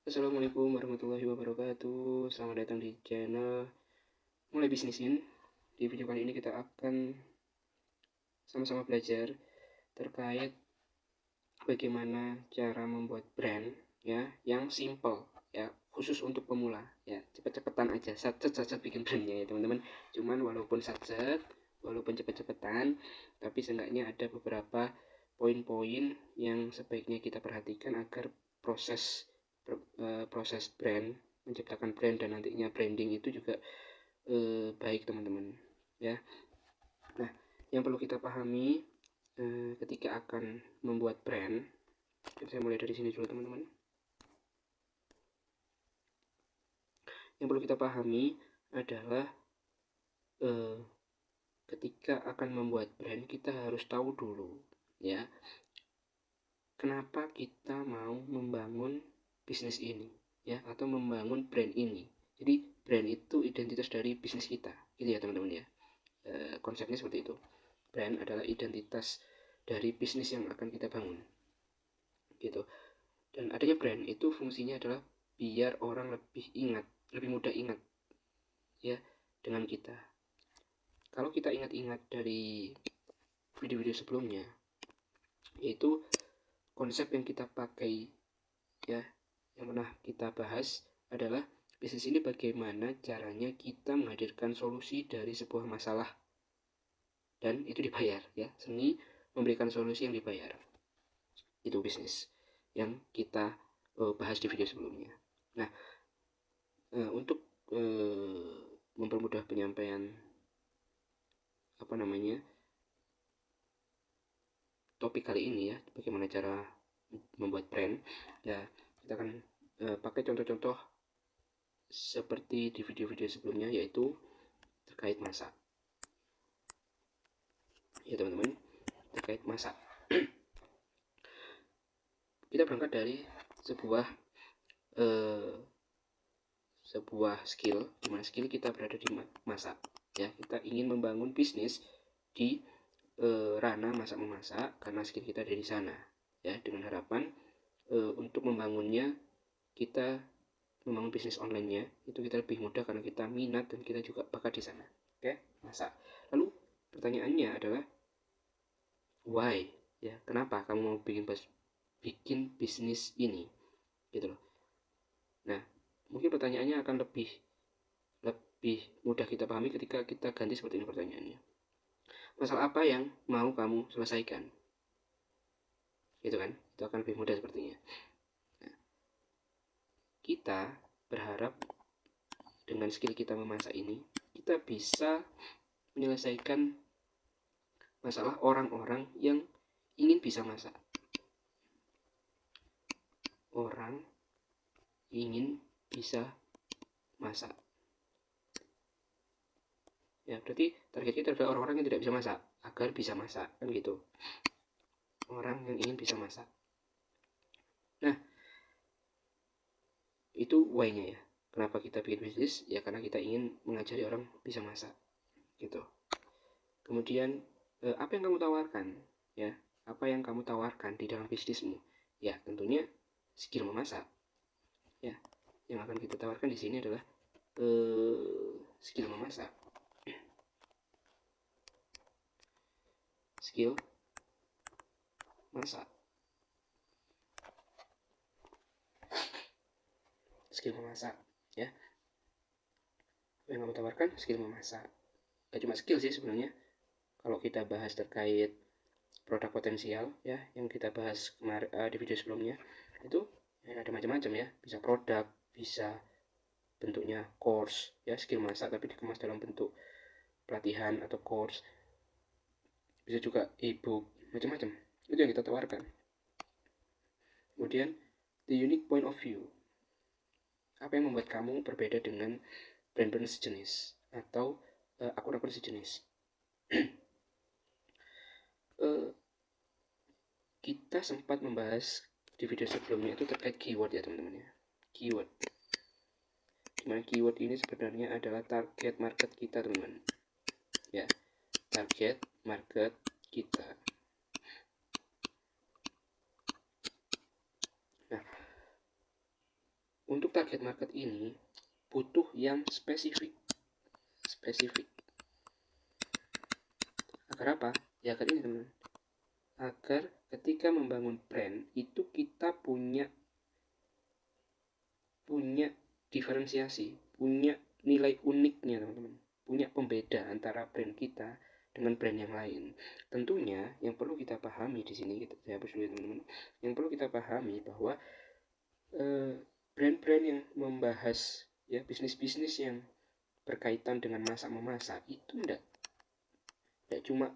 Assalamualaikum warahmatullahi wabarakatuh. Selamat datang di channel Mulai Bisnisin. Di video kali ini kita akan sama-sama belajar terkait bagaimana cara membuat brand ya yang simple ya, khusus untuk pemula ya. Cepet-cepetan aja, sat bikin brandnya ya teman-teman. Cuman walaupun cepet-cepetan, tapi seenggaknya ada beberapa poin-poin yang sebaiknya kita perhatikan agar proses brand, menciptakan brand dan nantinya branding itu juga baik teman-teman ya. Nah, yang perlu kita pahami ketika akan membuat brand, saya mulai dari sini dulu teman-teman. Yang perlu kita pahami adalah ketika akan membuat brand, kita harus tahu dulu ya, kenapa kita mau membangun bisnis ini ya, atau membangun brand ini. Jadi brand itu identitas dari bisnis kita gitu ya teman-teman ya. Konsepnya seperti itu. Brand adalah identitas dari bisnis yang akan kita bangun gitu. Dan adanya brand itu fungsinya adalah biar orang lebih mudah ingat ya dengan kita. Kalau kita ingat-ingat dari video-video sebelumnya, yaitu konsep yang kita pakai ya, yang pernah kita bahas adalah bisnis ini bagaimana caranya kita menghadirkan solusi dari sebuah masalah dan itu dibayar ya. Seni memberikan solusi yang dibayar, itu bisnis yang kita bahas di video sebelumnya. Nah, untuk mempermudah penyampaian topik kali ini ya, bagaimana cara membuat brand ya, kita akan pakai contoh-contoh seperti di video-video sebelumnya, yaitu terkait masak ya teman-teman. Terkait masak kita berangkat dari sebuah skill, dimana skill kita berada di masak ya. Kita ingin membangun bisnis di ranah masak memasak karena skill kita ada di sana ya, dengan harapan untuk membangunnya, kita membangun bisnis online-nya itu kita lebih mudah karena kita minat dan kita juga bakat di sana. Oke, masak. Lalu pertanyaannya adalah why ya, kenapa kamu mau bikin bisnis ini gitu loh. Nah, mungkin pertanyaannya akan lebih mudah kita pahami ketika kita ganti seperti ini pertanyaannya. Masalah apa yang mau kamu selesaikan? Gitu kan? Itu akan lebih mudah sepertinya. Nah, kita berharap dengan skill kita memasak ini, kita bisa menyelesaikan masalah orang-orang yang ingin bisa masak. Orang ingin bisa masak ya, berarti target kita adalah orang-orang yang tidak bisa masak agar bisa masak, kan gitu. Orang yang ingin bisa masak. Nah, itu why-nya ya, kenapa kita bikin bisnis ya, karena kita ingin mengajari orang bisa masak gitu. Kemudian apa yang kamu tawarkan ya, apa yang kamu tawarkan di dalam bisnismu ya, tentunya skill memasak ya. Yang akan kita tawarkan di sini adalah skill memasak, skill memasak ya. Yang kamu tawarkan skill memasak. Gak cuma skill sih sebenarnya, kalau kita bahas terkait produk potensial ya, yang kita bahas kemarin di video sebelumnya, itu ya, ada macam-macam ya. Bisa produk, bisa bentuknya course ya, skill masak tapi dikemas dalam bentuk pelatihan atau course. Bisa juga ebook, macam-macam. Itu yang kita tawarkan. Kemudian the unique point of view, apa yang membuat kamu berbeda dengan brand-brand sejenis atau akun-akun sejenis. Kita sempat membahas di video sebelumnya itu terkait keyword ya teman-teman ya. Keyword, dimana keyword ini sebenarnya adalah target market kita teman-teman ya, target market kita. Nah, untuk target market ini butuh yang spesifik. Agar apa? Ya agar ini teman-teman. Agar ketika membangun brand itu kita punya diferensiasi, punya nilai uniknya teman-teman, punya pembeda antara brand kita dengan brand yang lain. Tentunya yang perlu kita pahami di sini, saya hapus dulu ya teman-teman. Yang perlu kita pahami bahwa brand-brand yang membahas ya bisnis-bisnis yang berkaitan dengan masak memasak itu enggak cuma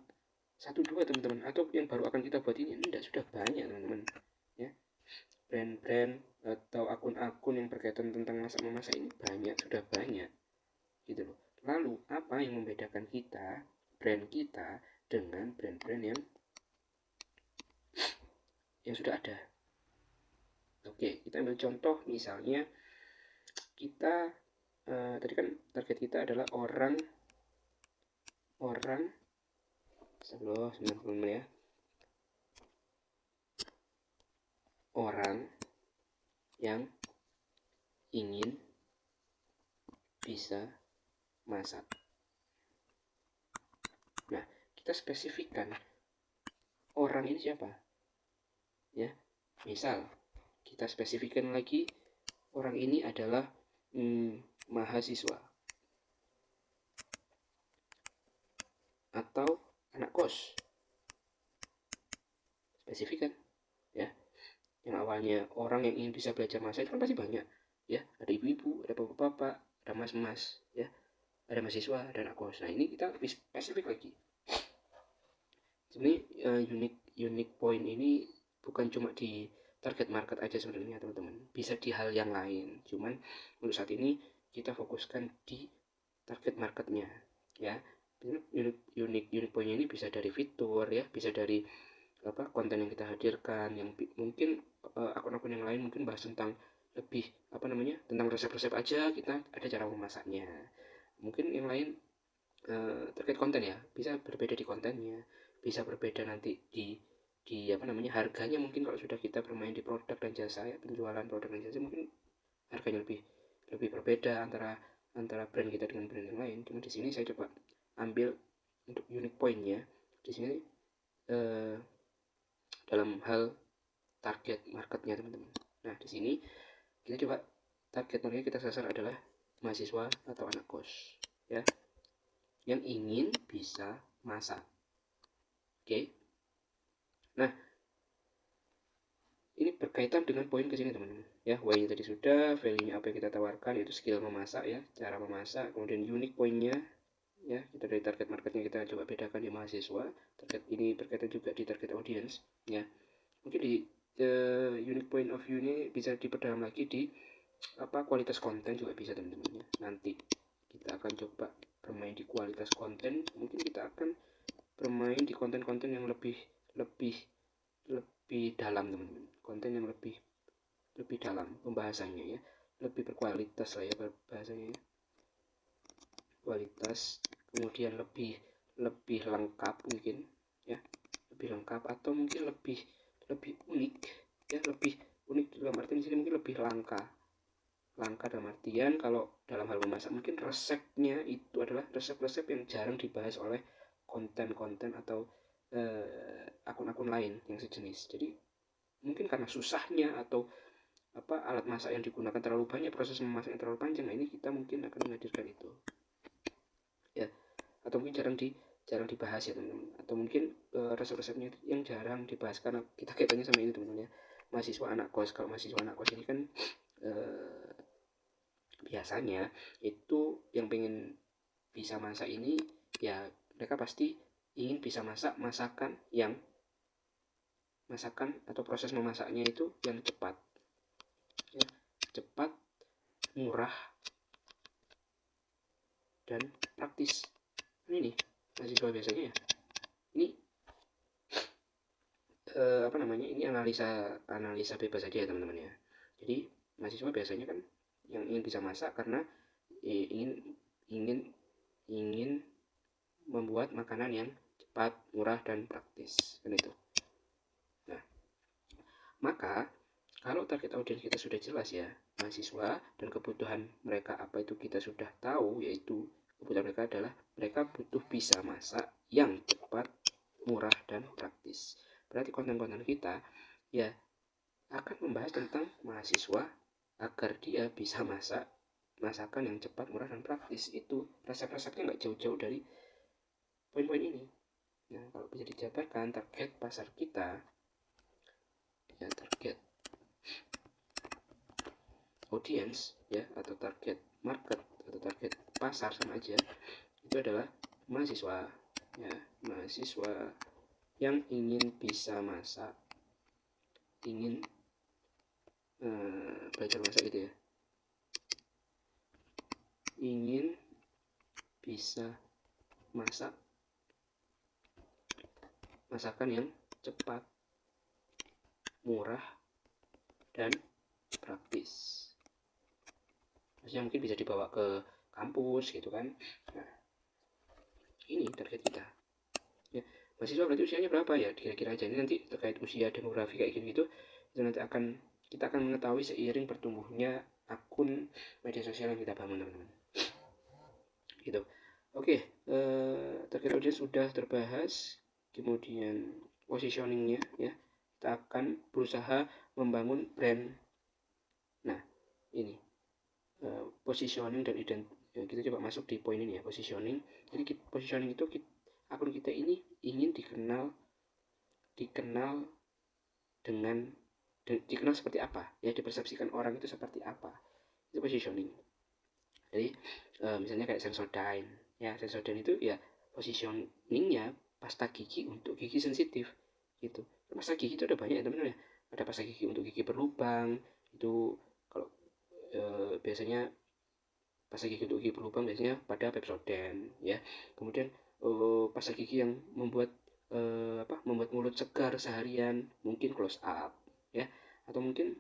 satu dua teman-teman, atau yang baru akan kita buat ini enggak, sudah banyak teman-teman ya. Brand-brand atau akun-akun yang berkaitan tentang masak memasak ini sudah banyak gitu loh. Lalu apa yang membedakan kita, brand kita dengan brand-brand yang sudah ada? Oke, kita ambil contoh misalnya kita tadi kan target kita adalah orang ya, orang yang ingin bisa masak. Nah, kita spesifikkan orang ini siapa ya. Misal kita spesifikkan lagi, orang ini adalah mahasiswa atau anak kos. Spesifikkan ya. Yang awalnya orang yang ingin bisa belajar masak itu kan pasti banyak ya, ada ibu-ibu, ada bapak-bapak, ada mas-mas ya, ada mahasiswa, ada anak kos. Nah ini kita lebih spesifik lagi. Jadi unique point ini bukan cuma di target market aja sebenarnya teman-teman, bisa di hal yang lain. Cuman untuk saat ini kita fokuskan di target marketnya ya. Unique point ini bisa dari fitur ya, bisa dari konten yang kita hadirkan, yang mungkin akun-akun yang lain mungkin bahas tentang lebih tentang resep-resep aja, kita ada cara memasaknya. Mungkin yang lain terkait konten ya, bisa berbeda di kontennya, bisa berbeda nanti di harganya. Mungkin kalau sudah kita bermain di produk dan jasa ya, penjualan produk dan jasa, mungkin harganya lebih berbeda antara brand kita dengan brand yang lain. Cuma di sini saya coba ambil untuk unique point-nya di sini dalam hal target marketnya teman-teman. Nah di sini kita coba target marketnya kita sasar adalah mahasiswa atau anak kos ya, yang ingin bisa masak. Oke. Nah ini berkaitan dengan poin kesini teman-teman ya. Why-nya tadi sudah, value-nya apa yang kita tawarkan, itu skill memasak ya, cara memasak. Kemudian unique point-nya ya, kita dari target marketnya kita coba bedakan di mahasiswa. Target ini berkaitan juga di target audience ya. Mungkin di unique point of view ini bisa diperdalam lagi di kualitas konten juga bisa teman-teman ya. Nanti kita akan coba bermain di kualitas konten. Mungkin kita akan bermain di konten-konten yang lebih dalam teman-teman, konten yang lebih dalam pembahasannya ya, lebih berkualitas lah ya bahasanya ya, kualitas. Kemudian lebih lengkap mungkin ya, lebih lengkap atau mungkin lebih unik ya, lebih unik dalam artian di sini mungkin lebih langka dalam artian kalau dalam hal memasak mungkin resepnya itu adalah resep-resep yang jarang dibahas oleh konten-konten atau akun-akun lain yang sejenis. Jadi mungkin karena susahnya atau alat masak yang digunakan terlalu banyak, proses memasak yang terlalu panjang. Nah ini kita mungkin akan menghadirkan itu ya, atau mungkin jarang dibahas ya teman-teman, atau mungkin resep-resepnya yang jarang dibahas karena kita kaitannya sama ini teman-teman ya, mahasiswa anak kos. Kalau mahasiswa anak kos ini kan biasanya itu yang pengen bisa masak ini ya, mereka pasti ingin bisa masak masakan atau proses memasaknya itu yang cepat ya, cepat, murah, dan praktis. Ini mahasiswa biasanya ya, ini ini analisa bebas saja ya teman-teman ya. Jadi mahasiswa biasanya kan yang ingin bisa masak karena ingin membuat makanan yang cepat, murah, dan praktis kan itu. Nah maka Kalau target audiens kita sudah jelas ya, mahasiswa, dan kebutuhan mereka apa itu kita sudah tahu, yaitu kebutuhan mereka adalah mereka butuh bisa masak yang cepat, murah, dan praktis. Berarti konten-konten kita ya akan membahas tentang mahasiswa agar dia bisa masak masakan yang cepat, murah, dan praktis. Itu resep-resepnya nggak jauh-jauh dari poin-poin ini. Nah, kalau bisa dijabarkan target pasar kita, ya target audience ya, atau target market atau target pasar sama aja, itu adalah mahasiswa ya, mahasiswa yang ingin bisa masak, ingin belajar masak gitu ya, ingin bisa masak masakan yang cepat, murah, dan praktis. Maksudnya mungkin bisa dibawa ke kampus gitu kan. Nah, ini target kita ya. Mahasiswa berarti usianya berapa ya, kira-kira aja. Ini nanti terkait usia demografi kayak gitu itu nanti kita akan mengetahui seiring bertumbuhnya akun media sosial yang kita bangun, teman-teman, gitu. Oke, target audience sudah terbahas, kemudian positioningnya ya, kita akan berusaha membangun brand. Nah, ini positioning dan ya, kita coba masuk di poin ini ya, positioning. Jadi positioning itu akun kita ini ingin dikenal dengan dikenal seperti apa ya, dipersepsikan orang itu seperti apa, itu positioning. Jadi misalnya kayak Sensodyne ya, Sensodyne itu ya positioningnya pasta gigi untuk gigi sensitif gitu. Pasta gigi itu ada banyak ya teman-teman ya, ada pasta gigi untuk gigi berlubang itu. Kalau biasanya pasta gigi untuk gigi berlubang biasanya pada Pepsodent ya. Kemudian pasta gigi yang membuat membuat mulut segar seharian mungkin Close Up ya, atau mungkin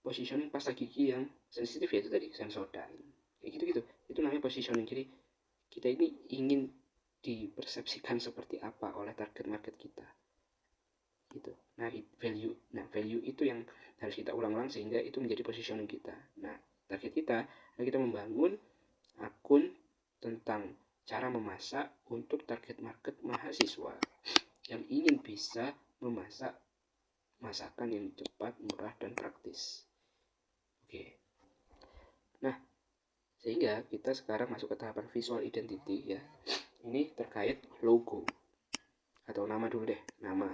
positioning pasta gigi yang sensitif ya itu tadi Sensodyne kayak gitu-gitu. Itu namanya positioning. Jadi kita ini ingin dipersepsikan seperti apa oleh target market kita gitu. Value itu yang harus kita ulang-ulang sehingga itu menjadi positioning kita. Nah, target kita membangun akun tentang cara memasak untuk target market mahasiswa yang ingin bisa memasak masakan yang cepat, murah, dan praktis. Oke. Nah, sehingga kita sekarang masuk ke tahapan visual identity ya. Ini terkait logo atau nama dulu deh. Nama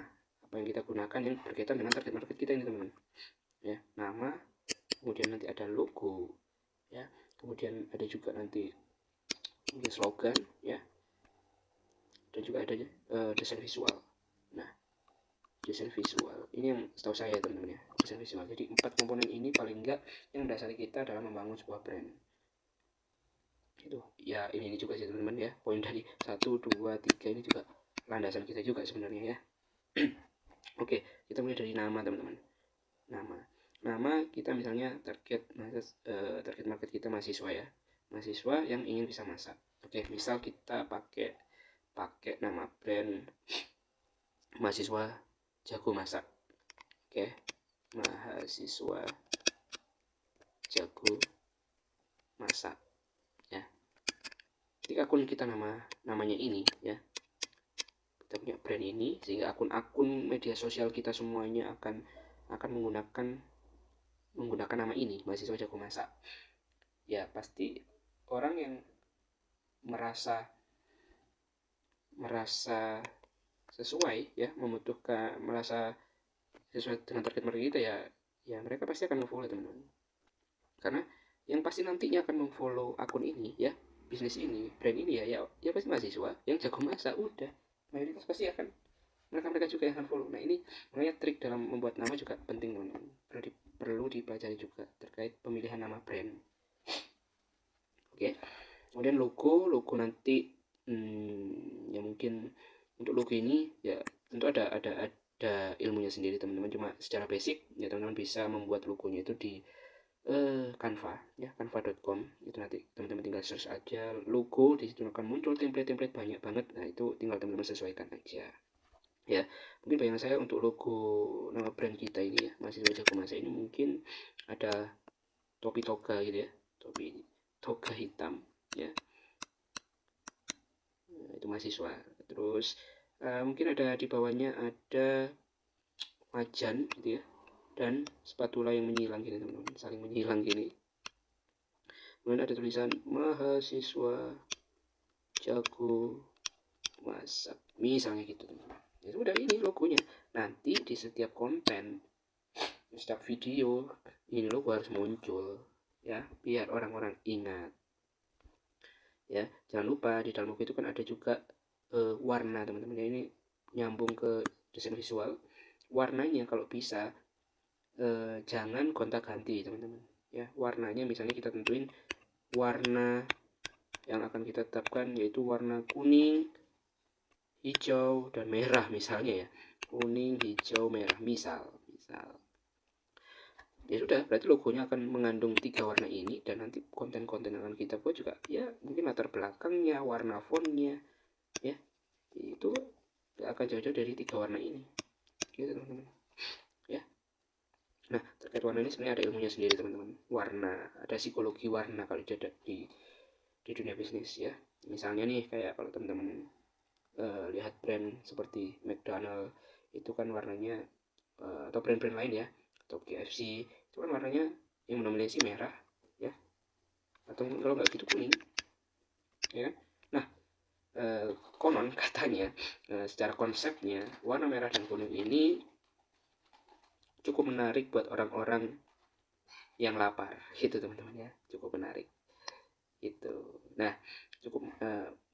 apa yang kita gunakan yang berkaitan dengan target market kita ini, teman-teman. Ya, nama, kemudian nanti ada logo ya. Kemudian ada juga nanti mungkin slogan ya. Dan juga ada desain visual. Nah, desain visual ini yang setahu saya teman-teman ya, desain visual. Jadi 4 komponen ini paling enggak yang mendasari kita dalam membangun sebuah brand. Itu ya, ini juga sih teman-teman ya, poin dari 1, 2, 3 ini juga landasan kita juga sebenarnya ya. Oke, kita mulai dari nama, teman-teman. Nama kita misalnya target market kita mahasiswa ya, mahasiswa yang ingin bisa masak. Oke, misal kita pakai nama brand mahasiswa jago masak. Oke, mahasiswa jago masak ya. Ketika akun kita namanya ini ya, kita punya brand ini, sehingga akun-akun media sosial kita semuanya akan menggunakan nama ini, mahasiswa jago masak. Ya pasti orang yang merasa sesuai ya, merasa sesuai dengan target market kita ya mereka pasti akan memfollow, teman-teman. Karena yang pasti nantinya akan memfollow akun ini ya, bisnis ini, brand ini ya pasti mahasiswa yang jago masak. Udah, mayoritas pasti akan mereka juga yang akan follow. Nah, ini makanya trik dalam membuat nama juga penting, teman-teman. Perlu dipelajari juga terkait pemilihan nama brand. Oke. Kemudian logo nanti ya mungkin untuk logo ini ya tentu ada ilmunya sendiri, teman-teman. Cuma secara basic ya teman-teman bisa membuat logonya itu di Canva ya, canva.com. Itu nanti teman-teman tinggal search aja logo, di situ akan muncul template banyak banget. Nah, itu tinggal teman-teman sesuaikan aja Ya, mungkin bayangan saya untuk logo nama brand kita ini ya, Mahasiswa Jago Masak ini mungkin ada topi toga gitu ya, topi toga hitam ya. Nah, itu mahasiswa. Terus mungkin ada di bawahnya ada wajan gitu ya, dan spatula yang menyilang gini teman-teman, saling menyilang gini. Kemudian ada tulisan Mahasiswa Jago Masak misalnya gitu teman-teman. Ya sudah, ini logonya. Nanti di setiap konten, di setiap video, ini logo harus muncul ya, biar orang-orang ingat. Ya, jangan lupa di dalam logo itu kan ada juga warna teman-teman. Ya, ini nyambung ke desain visual. Warnanya kalau bisa jangan gonta-ganti teman-teman. Ya, warnanya misalnya kita tentuin warna yang akan kita tetapkan yaitu warna kuning, hijau, dan merah misalnya ya. Kuning, hijau, merah misal. Ya sudah, berarti logonya akan mengandung 3 warna ini, dan nanti konten-konten yang akan kita buat juga ya mungkin latar belakangnya, warna fontnya ya itu gak akan jauh-jauh dari 3 warna ini gitu teman-teman ya. Nah, terkait warna ini sebenarnya ada ilmunya sendiri teman-teman. Warna, ada psikologi warna kalau di dunia bisnis ya. Misalnya nih kayak kalau teman-teman lihat brand seperti McDonald itu kan warnanya atau brand-brand lain ya, atau KFC itu kan warnanya yang mendominasi merah ya, atau kalau nggak gitu kuning ya. Nah, konon katanya secara konsepnya warna merah dan kuning ini cukup menarik buat orang-orang yang lapar gitu teman-teman ya, cukup menarik gitu. Nah, cukup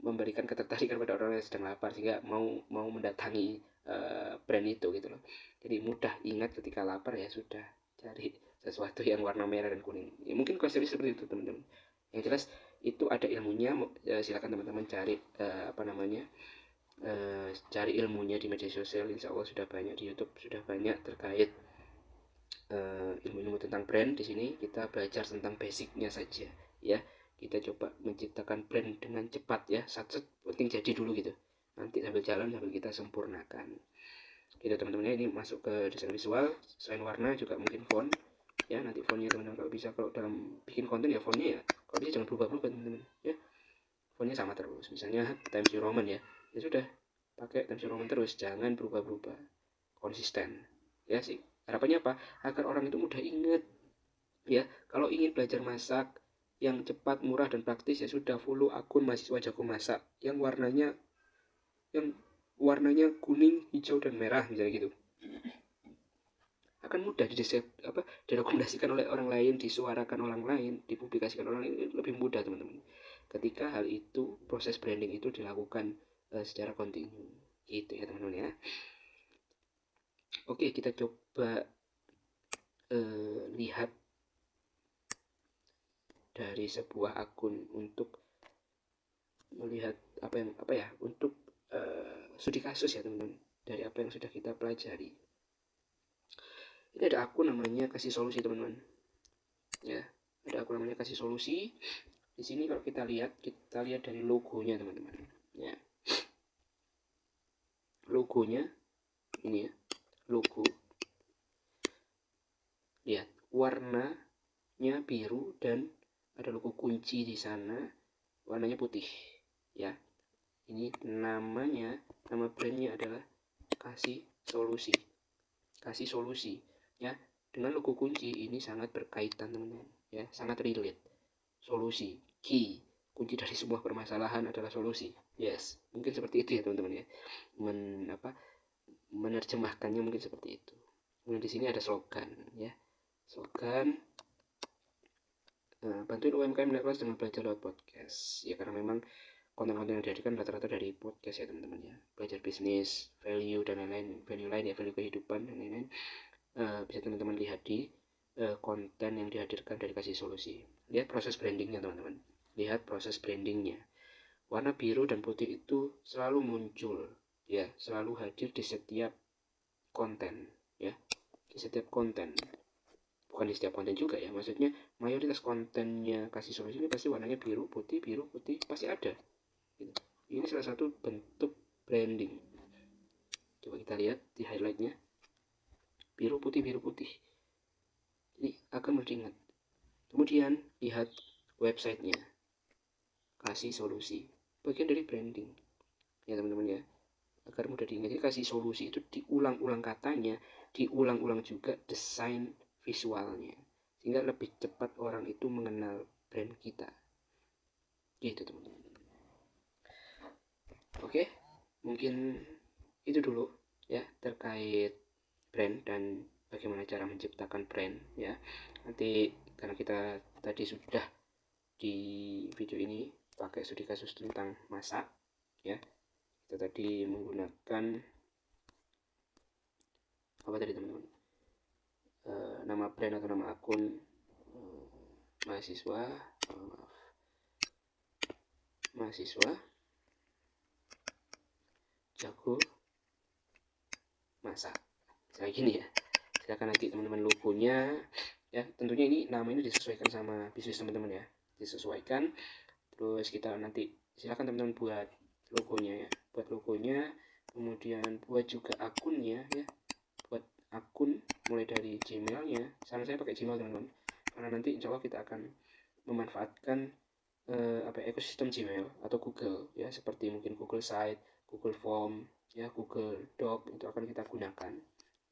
memberikan ketertarikan pada orang yang sedang lapar sehingga mau mendatangi brand itu gitu loh. Jadi mudah ingat ketika lapar, ya sudah cari sesuatu yang warna merah dan kuning. Ya, mungkin konsepnya seperti itu teman-teman. Yang jelas itu ada ilmunya. Silakan teman-teman cari cari ilmunya di media sosial. Insya Allah sudah banyak di YouTube, sudah banyak terkait ilmu-ilmu tentang brand. Di sini kita belajar tentang basicnya saja ya. Kita coba menciptakan brand dengan cepat ya, satu penting jadi dulu gitu, nanti sambil jalan sambil kita sempurnakan gitu teman-teman. Ini masuk ke desain visual. Selain warna juga mungkin font ya. Nanti fontnya teman-teman kalau bisa, kalau dalam bikin konten ya fontnya ya kalau bisa jangan berubah-ubah teman-teman ya. Fontnya sama terus, misalnya Times New Roman ya, ya sudah pakai Times New Roman terus, jangan berubah-berubah, konsisten ya sih. Harapannya apa? Agar orang itu mudah ingat ya. Kalau ingin belajar masak yang cepat, murah, dan praktis, ya sudah follow akun Mahasiswa Jago Masak yang warnanya kuning, hijau, dan merah misalnya gitu. Akan mudah direkomendasikan oleh orang lain, disuarakan orang lain, dipublikasikan orang lain, lebih mudah teman-teman. Ketika hal itu, proses branding itu dilakukan secara kontinu gitu ya teman-teman ya. Oke, kita coba lihat dari sebuah akun untuk melihat untuk studi kasus ya teman-teman, dari apa yang sudah kita pelajari. Ini ada akun namanya Kasih Solusi teman-teman ya, ada akun namanya Kasih Solusi. Di sini kalau kita lihat dari logonya teman-teman ya. Logonya ini ya, logo, lihat warnanya biru dan ada logo kunci di sana, warnanya putih ya. Ini nama brandnya adalah Kasih Solusi ya. Dengan logo kunci ini sangat berkaitan teman-teman ya, sangat relate. Solusi, key, kunci dari sebuah permasalahan adalah solusi. Yes, mungkin seperti itu ya teman-teman ya. Menerjemahkannya mungkin seperti itu. Kemudian di sini ada slogan ya. Slogan bantuin UMKM naik kelas dengan belajar lewat podcast ya, karena memang konten-konten yang dihadirkan rata-rata dari podcast ya teman-teman ya. Belajar bisnis, value dan lain-lain, value kehidupan dan lain-lain, bisa teman-teman lihat di konten yang dihadirkan dari Kasih Solusi. Lihat proses brandingnya teman-teman, lihat proses brandingnya. Warna biru dan putih itu selalu muncul ya, selalu hadir di setiap konten ya, di setiap konten. Bukan di setiap konten juga ya, maksudnya mayoritas kontennya Kasih Solusi ini pasti warnanya biru putih pasti ada gitu. Ini salah satu bentuk branding. Coba kita lihat di highlightnya, biru putih, ini akan mudah diingat. Kemudian lihat websitenya, kasih solusi, bagian dari branding ya teman-teman ya, agar mudah diingat. Jadi kasih solusi itu diulang-ulang katanya, diulang-ulang juga desain visualnya, sehingga lebih cepat orang itu mengenal brand kita gitu teman-teman. Oke, mungkin itu dulu ya terkait brand dan bagaimana cara menciptakan brand ya. Nanti karena kita tadi sudah di video ini pakai studi kasus tentang masak ya, kita tadi menggunakan apa tadi teman-teman, nama brand atau nama akun mahasiswa jago masak kayak gini ya. Silakan nanti teman-teman logonya ya, tentunya ini nama ini disesuaikan sama bisnis teman-teman ya, disesuaikan. Terus kita nanti silakan teman-teman buat logonya ya, kemudian buat juga akunnya ya, buat akun mulai dari Gmailnya. Saran saya pakai Gmail teman-teman, karena nanti insya Allah kita akan memanfaatkan ekosistem Gmail atau Google ya, seperti mungkin Google Site, Google Form ya, Google Doc, itu akan kita gunakan.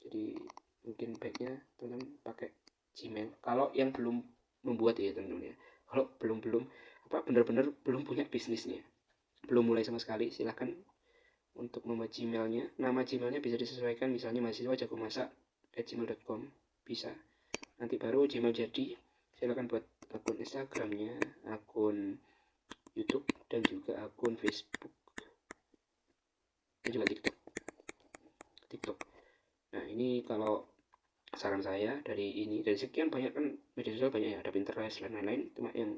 Jadi mungkin baiknya teman-teman pakai Gmail kalau yang belum membuat ya teman-teman ya. Kalau belum benar-benar belum punya bisnisnya, belum mulai sama sekali, silahkan untuk membuat Gmailnya. Nama Gmailnya bisa disesuaikan, misalnya mahasiswa jago masak @gmail.com bisa. Nanti baru Gmail jadi, silahkan buat akun Instagramnya, akun YouTube, dan juga akun Facebook, dan juga TikTok. Nah ini kalau saran saya dari sekian banyak kan media sosial banyak ya, ada Pinterest dan lain-lain, cuma yang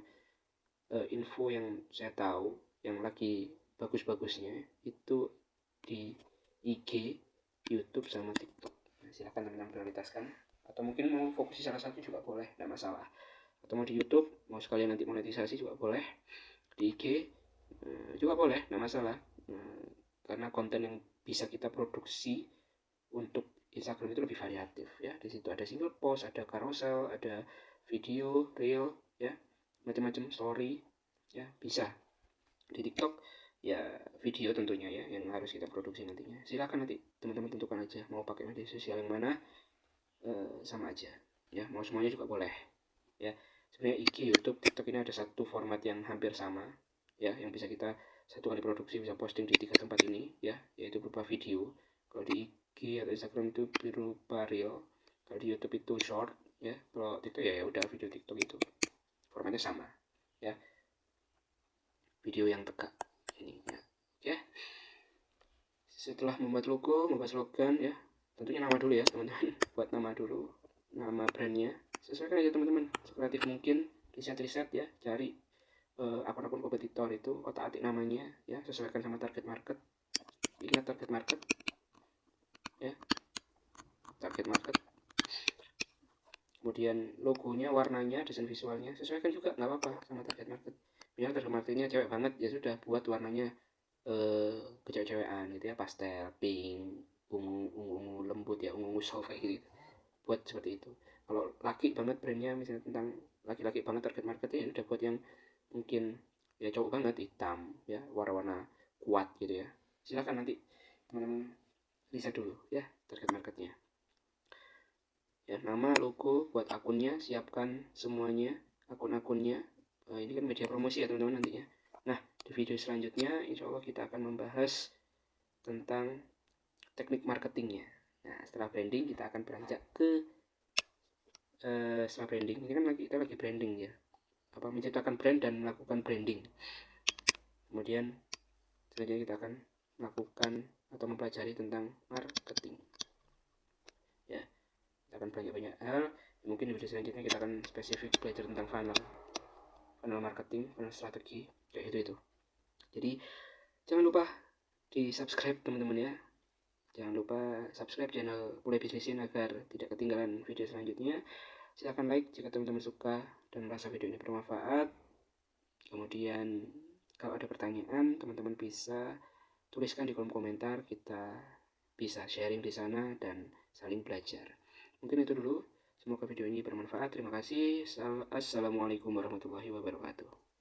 info yang saya tahu yang lagi bagus-bagusnya itu di IG, YouTube, sama TikTok. Nah, silahkan teman-teman prioritaskan, atau mungkin mau fokus di salah satu juga boleh, tidak masalah. Atau mau di YouTube, mau sekalian nanti monetisasi juga boleh, di IG juga boleh, tidak masalah. Karena konten yang bisa kita produksi untuk Instagram itu lebih variatif ya. Di situ ada single post, ada carousel, ada video, reel ya, macam-macam, story ya, bisa. Di TikTok ya video tentunya ya yang harus kita produksi nantinya. Silakan nanti teman-teman tentukan aja mau pakai media sosial yang mana, sama aja ya, mau semuanya juga boleh ya. Sebenarnya IG, YouTube, TikTok ini ada satu format yang hampir sama ya, yang bisa kita satu kali produksi bisa posting di 3 tempat ini ya, yaitu berupa video. Kalau di IG atau Instagram itu berupa reel, kalau di YouTube itu short ya, kalau TikTok ya udah video TikTok itu formatnya sama ya, video yang tegak ini ya. Oke, setelah membuat logo, membuat slogan ya, tentunya nama dulu ya teman-teman. Buat nama dulu, nama brandnya sesuaikan aja teman-teman, sekreatif mungkin, riset ya, cari akun-akun kompetitor itu, otak-atik namanya ya, sesuaikan sama target market. Ingat target market ya, target market. Kemudian logonya, warnanya, desain visualnya sesuaikan juga, nggak apa-apa sama target market. Misal target marketnya cewek banget, ya sudah buat warnanya kecewek-cewekan gitu ya, pastel, pink, ungu lembut ya, ungu soft kayak gitu. Buat seperti itu. Kalau laki banget brandnya, misalnya tentang laki-laki banget target marketnya, udah buat yang mungkin ya cowok banget, hitam ya, warna-warna kuat gitu ya. Silakan nanti teman-teman riset dulu ya target marketnya ya. Nama, logo, buat akunnya, siapkan semuanya, akun-akunnya. Ini kan media promosi ya teman-teman nantinya. Nah di video selanjutnya insya Allah kita akan membahas tentang teknik marketingnya. Nah setelah branding kita akan beranjak ke setelah branding ini kan kita lagi branding ya, menciptakan brand dan melakukan branding. Kemudian selanjutnya kita akan melakukan atau mempelajari tentang marketing ya. Kita akan banyak hal, mungkin di video selanjutnya kita akan spesifik belajar tentang funnel marketing, funnel strategi kayak itu. Jadi jangan lupa di subscribe teman-teman ya, jangan lupa subscribe channel Mulai Bisnisin agar tidak ketinggalan video selanjutnya. Silahkan like jika teman-teman suka dan merasa video ini bermanfaat. Kemudian kalau ada pertanyaan teman-teman bisa tuliskan di kolom komentar, kita bisa sharing di sana dan saling belajar. Mungkin itu dulu. Semoga video ini bermanfaat. Terima kasih. Assalamualaikum warahmatullahi wabarakatuh.